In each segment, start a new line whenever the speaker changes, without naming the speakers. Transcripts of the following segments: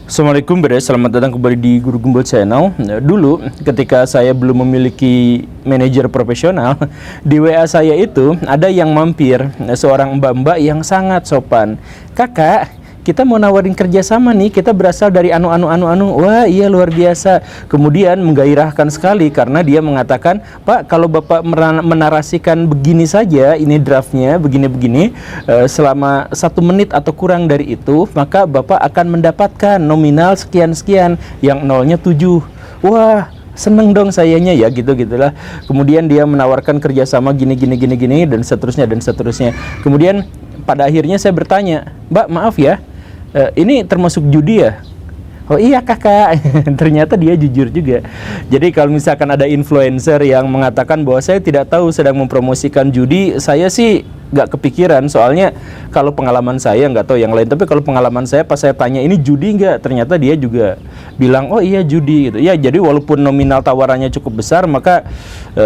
Assalamualaikum Bre, selamat datang kembali di Guru Gumbel Channel. Dulu ketika saya belum memiliki manajer profesional, di WA saya itu ada yang mampir, seorang mbak-mbak yang sangat sopan. Kakak, kita mau nawarin kerjasama nih, kita berasal dari anu. Wah iya luar biasa. Kemudian menggairahkan sekali karena dia mengatakan, Pak, kalau Bapak menarasikan begini saja, ini draftnya begini-begini, selama 1 menit atau kurang dari itu, maka Bapak akan mendapatkan nominal sekian-sekian, yang nolnya 7. Wah, seneng dong sayanya ya, gitulah. Kemudian dia menawarkan kerjasama gini dan seterusnya. Kemudian pada akhirnya saya bertanya, Mbak maaf ya, ini termasuk judi ya? Oh iya kakak. Ternyata dia jujur juga. Jadi kalau misalkan ada influencer yang mengatakan bahwa saya tidak tahu sedang mempromosikan judi, saya sih nggak kepikiran, soalnya kalau pengalaman saya, nggak tahu yang lain, tapi kalau pengalaman saya pas saya tanya ini judi nggak, ternyata dia juga bilang oh iya judi gitu ya. Jadi walaupun nominal tawarannya cukup besar, maka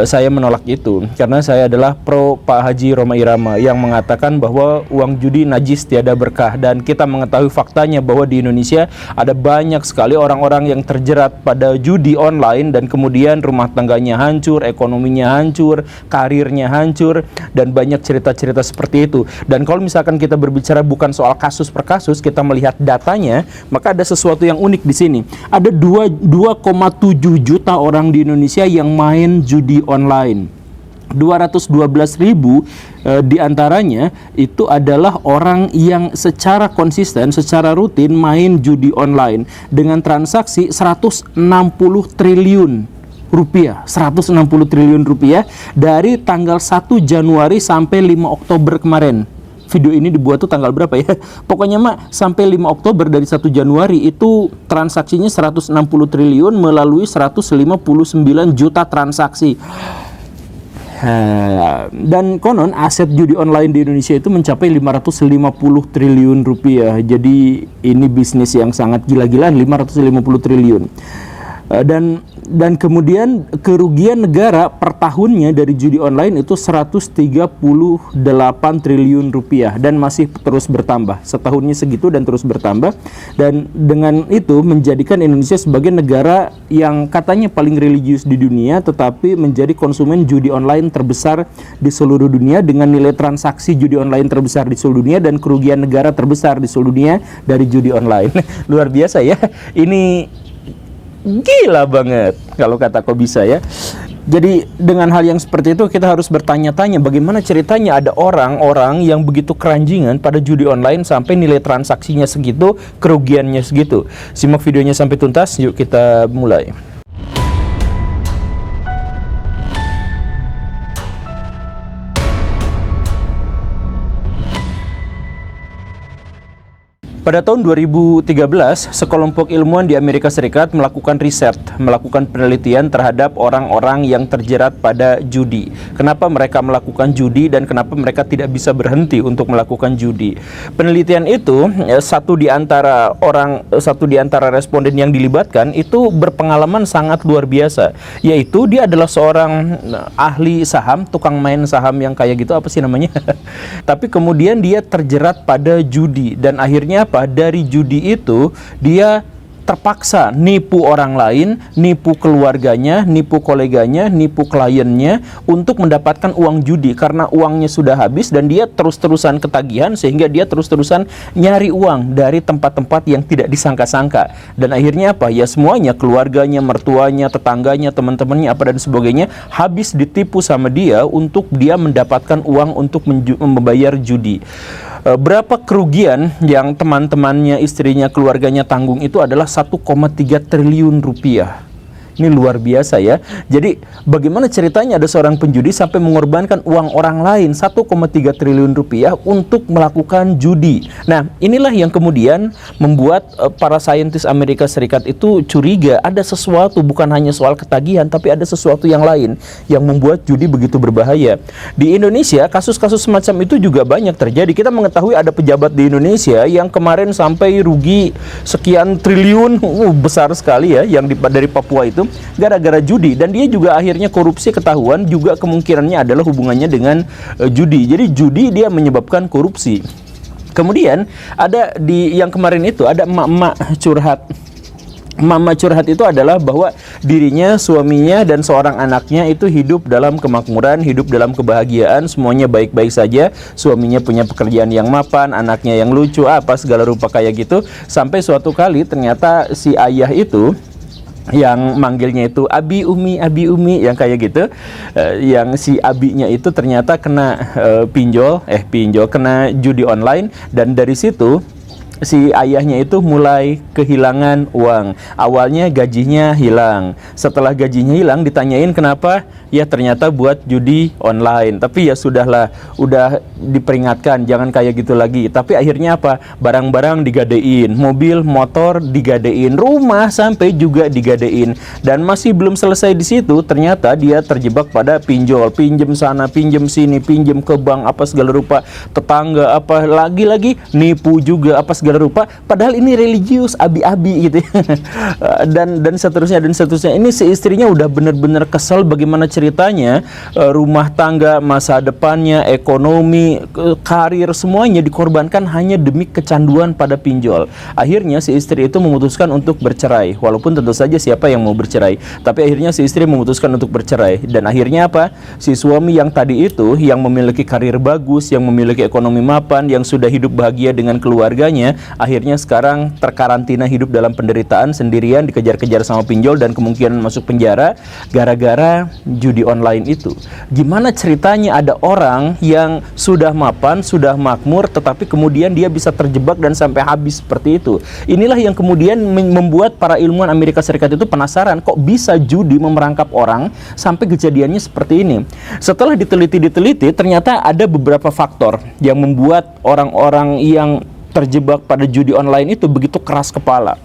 saya menolak itu karena saya adalah pro Pak Haji Rhoma Irama yang mengatakan bahwa uang judi najis tiada berkah, dan kita mengetahui faktanya bahwa di Indonesia ada banyak sekali orang-orang yang terjerat pada judi online dan kemudian rumah tangganya hancur, ekonominya hancur, karirnya hancur, dan banyak cerita-cerita seperti itu. Dan kalau misalkan kita berbicara bukan soal kasus per kasus, kita melihat datanya, maka ada sesuatu yang unik di sini. Ada 2,7 juta orang di Indonesia yang main judi online. 212.000 diantaranya itu adalah orang yang secara konsisten, secara rutin main judi online dengan transaksi 160 triliun rupiah, 160 triliun rupiah dari tanggal 1 Januari sampai 5 Oktober kemarin. Video ini dibuat tuh tanggal berapa ya? Pokoknya mah sampai 5 Oktober dari 1 Januari itu transaksinya 160 triliun melalui 159 juta transaksi. Dan konon aset judi online di Indonesia itu mencapai 550 triliun rupiah. Jadi ini bisnis yang sangat gila-gilaan, 550 triliun. Dan kemudian kerugian negara per tahunnya dari judi online itu 138 triliun rupiah dan masih terus bertambah. Setahunnya segitu dan terus bertambah, dan dengan itu menjadikan Indonesia sebagai negara yang katanya paling religius di dunia, tetapi menjadi konsumen judi online terbesar di seluruh dunia dengan nilai transaksi judi online terbesar di seluruh dunia dan kerugian negara terbesar di seluruh dunia dari judi online. Luar biasa ya. Ini gila banget kalau kata kok bisa ya. Jadi dengan hal yang seperti itu kita harus bertanya-tanya bagaimana ceritanya ada orang-orang yang begitu keranjingan pada judi online sampai nilai transaksinya segitu, kerugiannya segitu. Simak videonya sampai tuntas, yuk kita mulai. Pada tahun 2013, sekelompok ilmuwan di Amerika Serikat melakukan riset, melakukan penelitian terhadap orang-orang yang terjerat pada judi. Kenapa mereka melakukan judi dan kenapa mereka tidak bisa berhenti untuk melakukan judi. Penelitian itu, satu di antara responden yang dilibatkan itu berpengalaman sangat luar biasa, yaitu dia adalah seorang ahli saham, tukang main saham yang kayak gitu, apa sih namanya? Tapi kemudian dia terjerat pada judi dan akhirnya dari judi itu dia terpaksa nipu orang lain, nipu keluarganya, nipu koleganya, nipu kliennya untuk mendapatkan uang judi karena uangnya sudah habis dan dia terus-terusan ketagihan sehingga dia terus-terusan nyari uang dari tempat-tempat yang tidak disangka-sangka. Dan akhirnya apa? Ya semuanya, keluarganya, mertuanya, tetangganya, teman-temannya apa dan sebagainya habis ditipu sama dia untuk dia mendapatkan uang untuk membayar judi. Berapa kerugian yang teman-temannya, istrinya, keluarganya tanggung itu adalah 1,3 triliun rupiah. Ini luar biasa ya. Jadi bagaimana ceritanya ada seorang penjudi sampai mengorbankan uang orang lain 1,3 triliun rupiah untuk melakukan judi. Nah inilah yang kemudian membuat para saintis Amerika Serikat itu curiga ada sesuatu, bukan hanya soal ketagihan, tapi ada sesuatu yang lain yang membuat judi begitu berbahaya. Di Indonesia kasus-kasus semacam itu juga banyak terjadi. Kita mengetahui ada pejabat di Indonesia yang kemarin sampai rugi sekian triliun, besar sekali ya, yang dari Papua itu gara-gara judi, dan dia juga akhirnya korupsi ketahuan, juga kemungkinannya adalah hubungannya dengan judi. Jadi judi dia menyebabkan korupsi. Kemudian ada di yang kemarin itu ada emak-emak curhat. Mama curhat itu adalah bahwa dirinya, suaminya, dan seorang anaknya itu hidup dalam kemakmuran, hidup dalam kebahagiaan, semuanya baik-baik saja. Suaminya punya pekerjaan yang mapan, anaknya yang lucu, apa segala rupa kayak gitu. Sampai suatu kali ternyata si ayah itu yang manggilnya itu Abi Umi yang kayak gitu, yang si abinya itu ternyata kena pinjol, kena judi online, dan dari situ si ayahnya itu mulai kehilangan uang. Awalnya gajinya hilang. Setelah gajinya hilang ditanyain kenapa? Ya ternyata buat judi online. Tapi ya sudahlah, udah diperingatkan jangan kayak gitu lagi. Tapi akhirnya apa? Barang-barang digadein, mobil, motor digadein, rumah sampai juga digadein. Dan masih belum selesai di situ, ternyata dia terjebak pada pinjol, pinjem sana, pinjem sini, pinjem ke bank apa segala rupa, tetangga apa lagi-lagi nipu juga apa segala rupa, padahal ini religius, abi-abi gitu ya. dan seterusnya. Ini si istrinya udah bener-bener kesel bagaimana ceritanya rumah tangga, masa depannya, ekonomi, karir, semuanya dikorbankan hanya demi kecanduan pada pinjol. Akhirnya si istri itu memutuskan untuk bercerai, walaupun tentu saja siapa yang mau bercerai, tapi akhirnya si istri memutuskan untuk bercerai. Dan akhirnya apa? Si suami yang tadi itu, yang memiliki karir bagus, yang memiliki ekonomi mapan, yang sudah hidup bahagia dengan keluarganya, akhirnya sekarang terkarantina hidup dalam penderitaan sendirian, dikejar-kejar sama pinjol dan kemungkinan masuk penjara gara-gara judi online itu. Gimana ceritanya ada orang yang sudah mapan, sudah makmur, tetapi kemudian dia bisa terjebak dan sampai habis seperti itu. Inilah yang kemudian membuat para ilmuwan Amerika Serikat itu penasaran, kok bisa judi memerangkap orang sampai kejadiannya seperti ini. Setelah diteliti, ternyata ada beberapa faktor yang membuat orang-orang yang terjebak pada judi online itu begitu keras kepala.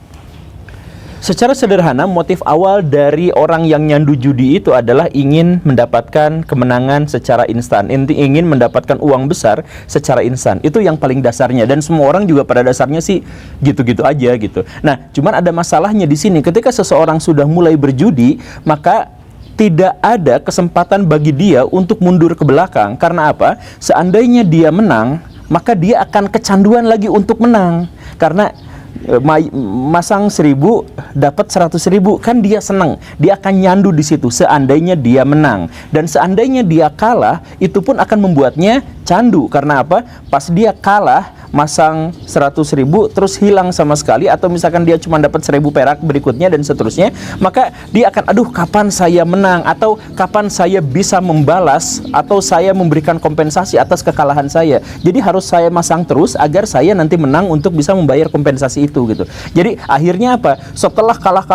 Secara sederhana, motif awal dari orang yang nyandu judi itu adalah ingin mendapatkan kemenangan secara instan, ingin mendapatkan uang besar secara instan. Itu yang paling dasarnya, dan semua orang juga pada dasarnya sih gitu-gitu aja gitu. Nah, cuman ada masalahnya di sini. Ketika seseorang sudah mulai berjudi, maka tidak ada kesempatan bagi dia untuk mundur ke belakang. Karena apa? Seandainya dia menang, maka dia akan kecanduan lagi untuk menang. Karena masang 1.000 dapat 100.000, kan dia senang, dia akan nyandu di situ seandainya dia menang. Dan seandainya dia kalah, itu pun akan membuatnya candu. Karena apa? Pas dia kalah, masang 100.000 terus hilang sama sekali, atau misalkan dia cuma dapat 1.000 perak berikutnya dan seterusnya, maka dia akan, aduh kapan saya menang, atau kapan saya bisa membalas, atau saya memberikan kompensasi atas kekalahan saya. Jadi harus saya masang terus agar saya nanti menang untuk bisa membayar kompensasi itu gitu. Jadi akhirnya apa? Setelah kalah,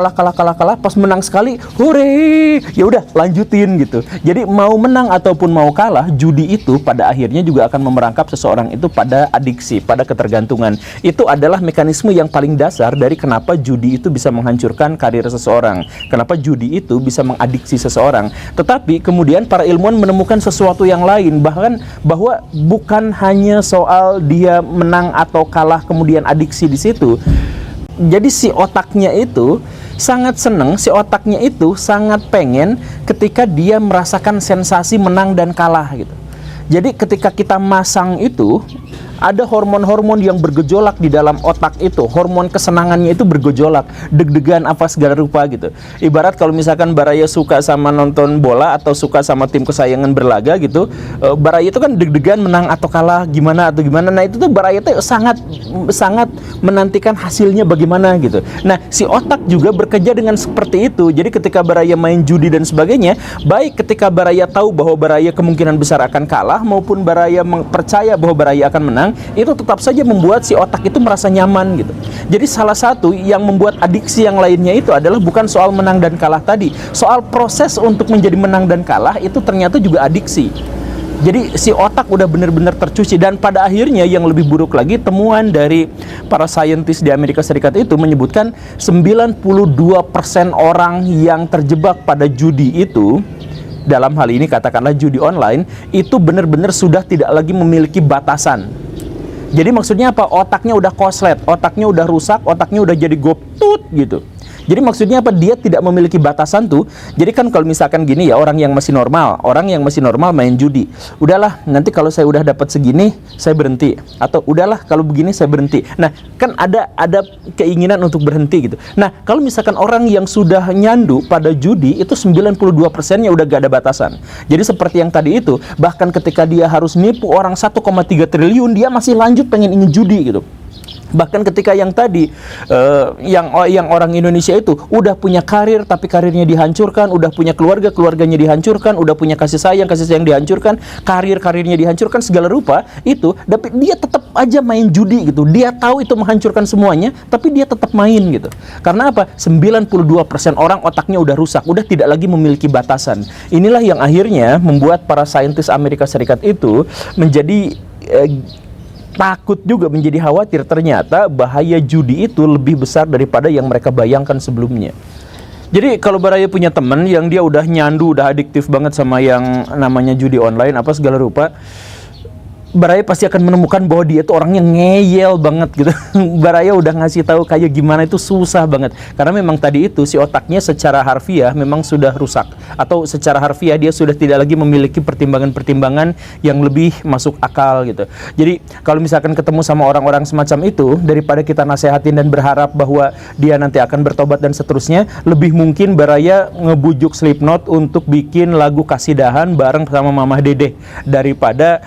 pas menang sekali, hore, ya udah lanjutin gitu. Jadi mau menang ataupun mau kalah, judi itu pada akhirnya juga akan memerangkap seseorang itu pada adiksi, pada ketergantungan. Itu adalah mekanisme yang paling dasar dari kenapa judi itu bisa menghancurkan karir seseorang, kenapa judi itu bisa mengadiksi seseorang. Tetapi kemudian para ilmuwan menemukan sesuatu yang lain, bahkan bahwa bukan hanya soal dia menang atau kalah kemudian adiksi di situ. Jadi si otaknya itu sangat seneng, si otaknya itu sangat pengen ketika dia merasakan sensasi menang dan kalah gitu. Jadi ketika kita masang itu, ada hormon-hormon yang bergejolak di dalam otak itu. Hormon kesenangannya itu bergejolak, deg-degan apa segala rupa gitu. Ibarat kalau misalkan Baraya suka sama nonton bola atau suka sama tim kesayangan berlaga gitu, Baraya itu kan deg-degan menang atau kalah gimana atau gimana. Nah itu tuh Baraya tuh sangat menantikan hasilnya bagaimana gitu. Nah si otak juga bekerja dengan seperti itu. Jadi ketika Baraya main judi dan sebagainya, baik ketika Baraya tahu bahwa Baraya kemungkinan besar akan kalah, maupun Baraya percaya bahwa Baraya akan menang, itu tetap saja membuat si otak itu merasa nyaman gitu. Jadi salah satu yang membuat adiksi yang lainnya itu adalah bukan soal menang dan kalah tadi, soal proses untuk menjadi menang dan kalah itu ternyata juga adiksi. Jadi si otak udah benar-benar tercuci. Dan pada akhirnya yang lebih buruk lagi, temuan dari para saintis di Amerika Serikat itu menyebutkan 92% orang yang terjebak pada judi itu, dalam hal ini katakanlah judi online, itu benar-benar sudah tidak lagi memiliki batasan. Jadi maksudnya apa? Otaknya udah koslet, otaknya udah rusak, otaknya udah jadi goptut gitu. Jadi maksudnya apa? Dia tidak memiliki batasan tuh. Jadi kan kalau misalkan gini ya, orang yang masih normal main judi. Udahlah, nanti kalau saya udah dapat segini, saya berhenti. Atau udahlah kalau begini saya berhenti. Nah, kan ada keinginan untuk berhenti gitu. Nah, kalau misalkan orang yang sudah nyandu pada judi itu 92%-nya udah gak ada batasan. Jadi seperti yang tadi itu, bahkan ketika dia harus nipu orang 1,3 triliun, dia masih lanjut ingin judi gitu. Bahkan ketika yang tadi yang orang Indonesia itu udah punya karir tapi karirnya dihancurkan, udah punya keluarganya dihancurkan, udah punya kasih sayang dihancurkan, karirnya dihancurkan segala rupa itu, tapi dia tetap aja main judi gitu. Dia tahu itu menghancurkan semuanya, tapi dia tetap main gitu. Karena apa? 92% orang otaknya udah rusak, udah tidak lagi memiliki batasan. Inilah yang akhirnya membuat para saintis Amerika Serikat itu menjadi takut juga, menjadi khawatir. Ternyata bahaya judi itu lebih besar daripada yang mereka bayangkan sebelumnya. Jadi kalau Baraya punya teman yang dia udah nyandu, udah adiktif banget sama yang namanya judi online apa segala rupa, Baraya pasti akan menemukan bahwa dia itu orangnya ngeyel banget gitu. Baraya udah ngasih tahu kayak gimana itu susah banget. Karena memang tadi itu si otaknya secara harfiah memang sudah rusak. Atau secara harfiah dia sudah tidak lagi memiliki pertimbangan-pertimbangan yang lebih masuk akal gitu. Jadi kalau misalkan ketemu sama orang-orang semacam itu, daripada kita nasehatin dan berharap bahwa dia nanti akan bertobat dan seterusnya, lebih mungkin Baraya ngebujuk Slipknot untuk bikin lagu Kasidahan bareng sama Mamah Dede, daripada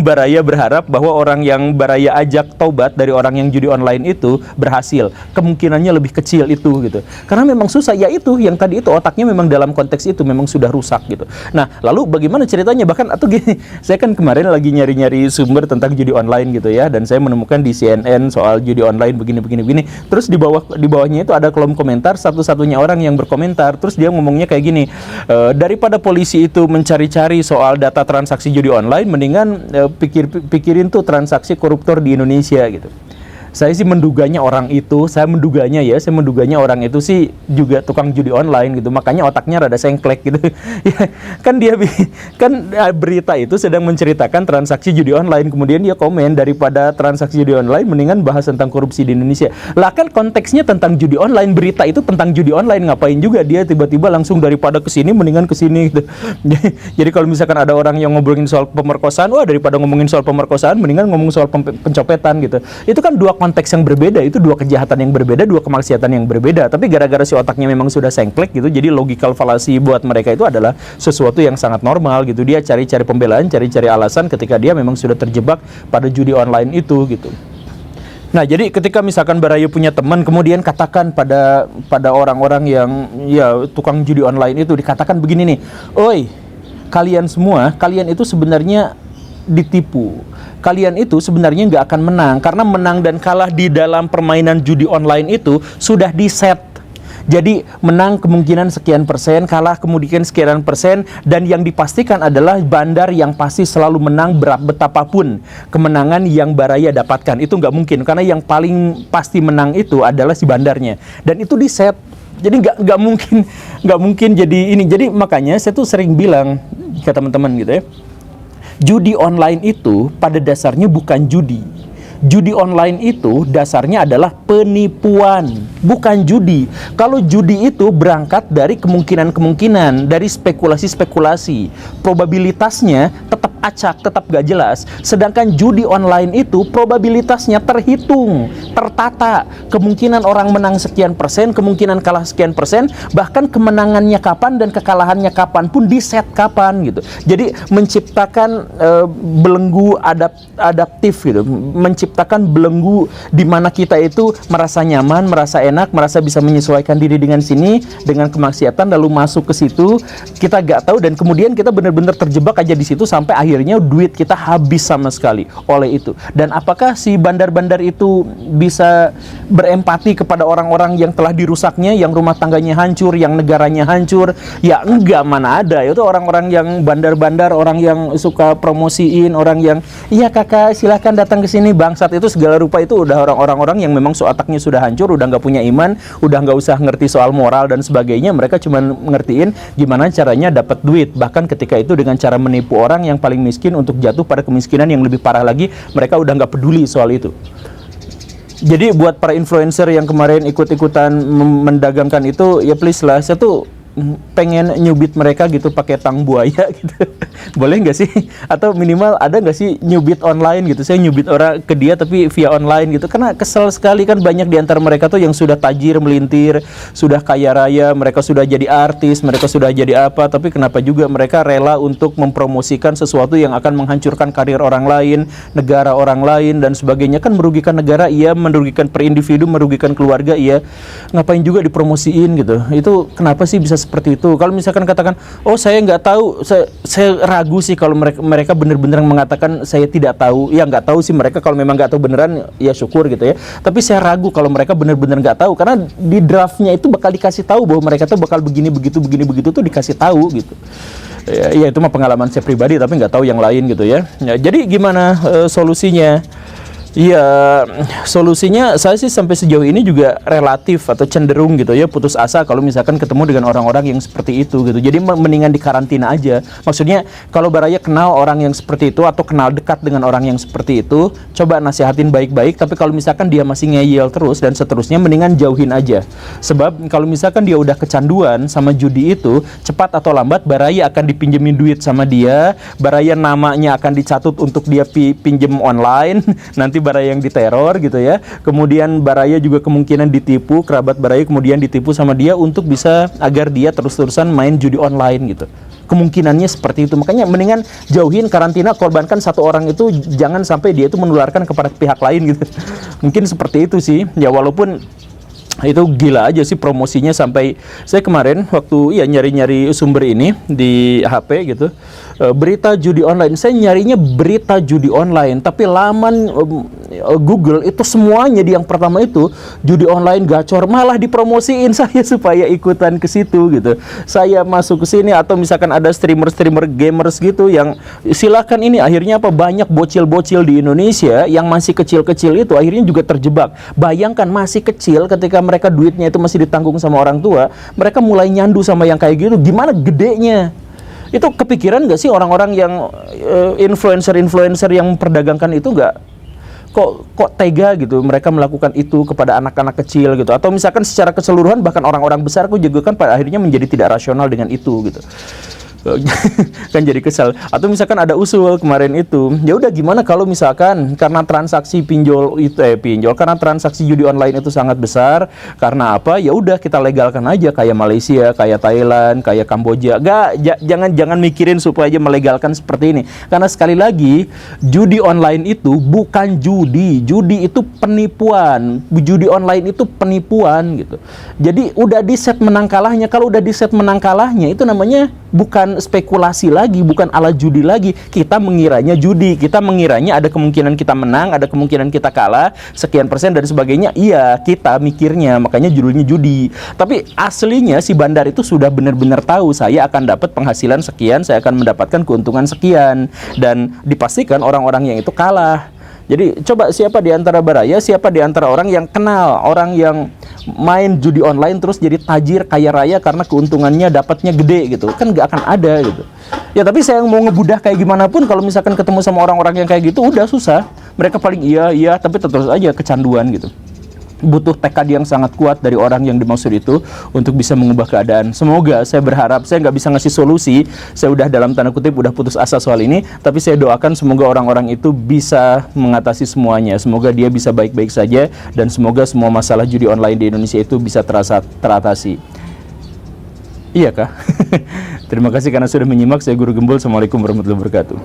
Baraya berharap bahwa orang yang Baraya ajak taubat dari orang yang judi online itu berhasil. Kemungkinannya lebih kecil itu gitu. Karena memang susah, ya itu yang tadi itu otaknya memang dalam konteks itu memang sudah rusak gitu. Nah, lalu bagaimana ceritanya? Bahkan atau gini, saya kan kemarin lagi nyari-nyari sumber tentang judi online gitu ya, dan saya menemukan di CNN soal judi online begini. Terus di bawahnya itu ada kolom komentar, satu-satunya orang yang berkomentar, terus dia ngomongnya kayak gini, daripada polisi itu mencari-cari soal data transaksi judi online, mendingan pikirin tuh transaksi koruptor di Indonesia gitu. Saya sih menduganya orang itu, saya menduganya orang itu sih juga tukang judi online gitu. Makanya otaknya rada sengklek gitu. Ya, kan berita itu sedang menceritakan transaksi judi online, kemudian dia komen, daripada transaksi judi online mendingan bahas tentang korupsi di Indonesia. Lah kan konteksnya tentang judi online, berita itu tentang judi online, ngapain juga dia tiba-tiba langsung daripada kesini mendingan kesini gitu. Jadi kalau misalkan ada orang yang ngobrolin soal pemerkosaan, wah daripada ngomongin soal pemerkosaan mendingan ngomong soal pencopetan gitu. Itu kan dua konteks yang berbeda, itu dua kejahatan yang berbeda, dua kemaksiatan yang berbeda. Tapi gara-gara si otaknya memang sudah sengklek gitu, jadi logical fallacy buat mereka itu adalah sesuatu yang sangat normal gitu. Dia cari-cari pembelaan, cari-cari alasan ketika dia memang sudah terjebak pada judi online itu gitu. Nah, jadi ketika misalkan Baraya punya teman, kemudian katakan pada orang-orang yang ya tukang judi online itu, dikatakan begini nih, "Oi, kalian semua, kalian itu sebenarnya ditipu. Kalian itu sebenarnya nggak akan menang, karena menang dan kalah di dalam permainan judi online itu sudah di-set. Jadi menang kemungkinan sekian persen, kalah kemungkinan sekian persen, dan yang dipastikan adalah bandar yang pasti selalu menang betapapun kemenangan yang Baraya dapatkan. Itu nggak mungkin, karena yang paling pasti menang itu adalah si bandarnya. Dan itu di-set. Jadi nggak mungkin jadi ini. Jadi makanya saya tuh sering bilang ke teman-teman gitu ya, judi online itu pada dasarnya bukan judi. Judi online itu dasarnya adalah penipuan, bukan judi. Kalau judi itu berangkat dari kemungkinan-kemungkinan, dari spekulasi-spekulasi. Probabilitasnya tetap acak, tetap gak jelas. Sedangkan judi online itu probabilitasnya terhitung, tertata. Kemungkinan orang menang sekian persen, kemungkinan kalah sekian persen, bahkan kemenangannya kapan dan kekalahannya kapan pun di-set kapan gitu. Jadi menciptakan belenggu adaptif gitu, menciptakan belenggu di mana kita itu merasa nyaman, merasa enak, merasa bisa menyesuaikan diri dengan sini, dengan kemaksiatan, lalu masuk ke situ, kita gak tahu, dan kemudian kita benar-benar terjebak aja di situ sampai akhirnya duit kita habis sama sekali oleh itu. Dan apakah si bandar-bandar itu bisa berempati kepada orang-orang yang telah dirusaknya, yang rumah tangganya hancur, yang negaranya hancur? Ya enggak, mana ada. Itu orang-orang yang bandar-bandar, orang yang suka promosiin, orang yang, iya kakak silahkan datang ke sini, bangsat itu segala rupa, itu udah orang-orang yang memang otaknya sudah hancur, udah nggak punya iman, udah nggak usah ngerti soal moral dan sebagainya. Mereka cuma ngertiin gimana caranya dapat duit, bahkan ketika itu dengan cara menipu orang yang paling miskin untuk jatuh pada kemiskinan yang lebih parah lagi. Mereka udah nggak peduli soal itu. Jadi buat para influencer yang kemarin ikut-ikutan mendagangkan itu, ya please lah, saya tuh pengen nyubit mereka gitu pakai tang buaya gitu. Boleh nggak sih? Atau minimal ada nggak sih nyubit online gitu? Saya nyubit orang ke dia tapi via online gitu. Karena kesel sekali kan, banyak di antara mereka tuh yang sudah tajir melintir, sudah kaya raya, mereka sudah jadi artis, mereka sudah jadi apa, tapi kenapa juga mereka rela untuk mempromosikan sesuatu yang akan menghancurkan karir orang lain, negara orang lain dan sebagainya. Kan merugikan negara iya, merugikan per individu, merugikan keluarga iya. Ngapain juga dipromosiin gitu? Itu kenapa sih bisa seperti itu? Kalau misalkan katakan, oh saya nggak tahu, saya ragu sih kalau mereka benar-benar mengatakan saya tidak tahu. Ya nggak tahu sih mereka, kalau memang nggak tahu beneran ya syukur gitu ya. Tapi saya ragu kalau mereka benar-benar nggak tahu, karena di draftnya itu bakal dikasih tahu bahwa mereka tuh bakal begini begitu tuh dikasih tahu gitu. Ya itu mah pengalaman saya pribadi, tapi nggak tahu yang lain gitu ya. Jadi gimana solusinya? Iya, solusinya saya sih sampai sejauh ini juga relatif atau cenderung gitu ya putus asa kalau misalkan ketemu dengan orang-orang yang seperti itu gitu. Jadi mendingan dikarantina aja. Maksudnya kalau Baraya kenal orang yang seperti itu atau kenal dekat dengan orang yang seperti itu, coba nasihatin baik-baik. Tapi kalau misalkan dia masih ngeyel terus dan seterusnya, mendingan jauhin aja. Sebab kalau misalkan dia udah kecanduan sama judi itu, cepat atau lambat Baraya akan dipinjemin duit sama dia. Baraya namanya akan dicatut untuk dia pinjem online. Nanti Baraya yang diteror gitu ya. Kemudian Baraya juga kemungkinan ditipu, kerabat Baraya kemudian ditipu sama dia untuk bisa agar dia terus-terusan main judi online gitu. Kemungkinannya seperti itu. Makanya mendingan jauhin, karantina, korbankan satu orang itu, jangan sampai dia itu menularkan kepada pihak lain gitu. Mungkin seperti itu sih. Ya walaupun itu gila aja sih promosinya, sampai saya kemarin waktu ya nyari-nyari sumber ini di HP gitu, berita judi online, saya nyarinya berita judi online, tapi laman Google itu semuanya di yang pertama itu judi online gacor, malah dipromosiin saya supaya ikutan ke situ gitu. Saya masuk ke sini, atau misalkan ada streamer gamers gitu yang silakan ini, akhirnya apa, banyak bocil-bocil di Indonesia yang masih kecil-kecil itu akhirnya juga terjebak. Bayangkan masih kecil, ketika mereka duitnya itu masih ditanggung sama orang tua, mereka mulai nyandu sama yang kayak gitu, gimana gedenya? Itu kepikiran nggak sih orang-orang yang influencer yang memperdagangkan itu, nggak kok tega gitu mereka melakukan itu kepada anak-anak kecil gitu, atau misalkan secara keseluruhan bahkan orang-orang besar kok juga kan pada akhirnya menjadi tidak rasional dengan itu gitu. Kan jadi kesal. Atau misalkan ada usul kemarin itu, ya udah gimana kalau misalkan karena transaksi karena transaksi judi online itu sangat besar, karena apa, ya udah kita legalkan aja kayak Malaysia, kayak Thailand, kayak Kamboja. Jangan mikirin supaya aja melegalkan seperti ini, karena sekali lagi judi online itu bukan judi itu penipuan. Judi online itu penipuan gitu. Jadi udah di set menang kalahnya. Kalau udah di set menang kalahnya, itu namanya bukan spekulasi lagi, bukan ala judi lagi. Kita mengiranya judi, kita mengiranya ada kemungkinan kita menang, ada kemungkinan kita kalah, sekian persen dan sebagainya. Iya, kita mikirnya, makanya judulnya judi. Tapi aslinya si bandar itu sudah benar-benar tahu, saya akan dapat penghasilan sekian, saya akan mendapatkan keuntungan sekian, dan dipastikan orang-orang yang itu kalah. Jadi coba siapa di antara Baraya, siapa di antara orang yang kenal orang yang main judi online terus jadi tajir kaya raya karena keuntungannya dapatnya gede gitu? Kan nggak akan ada gitu. Ya tapi saya mau ngebudah kayak gimana pun, kalau misalkan ketemu sama orang-orang yang kayak gitu udah susah. Mereka paling iya tapi terus aja kecanduan gitu. Butuh tekad yang sangat kuat dari orang yang dimaksud itu untuk bisa mengubah keadaan. Semoga, saya berharap, saya nggak bisa ngasih solusi, saya udah dalam tanda kutip udah putus asa soal ini, tapi saya doakan semoga orang-orang itu bisa mengatasi semuanya. Semoga dia bisa baik-baik saja, dan semoga semua masalah judi online di Indonesia itu bisa teratasi. Iya kah? Terima kasih karena sudah menyimak. Saya Guru Gembul. Assalamualaikum warahmatullahi wabarakatuh.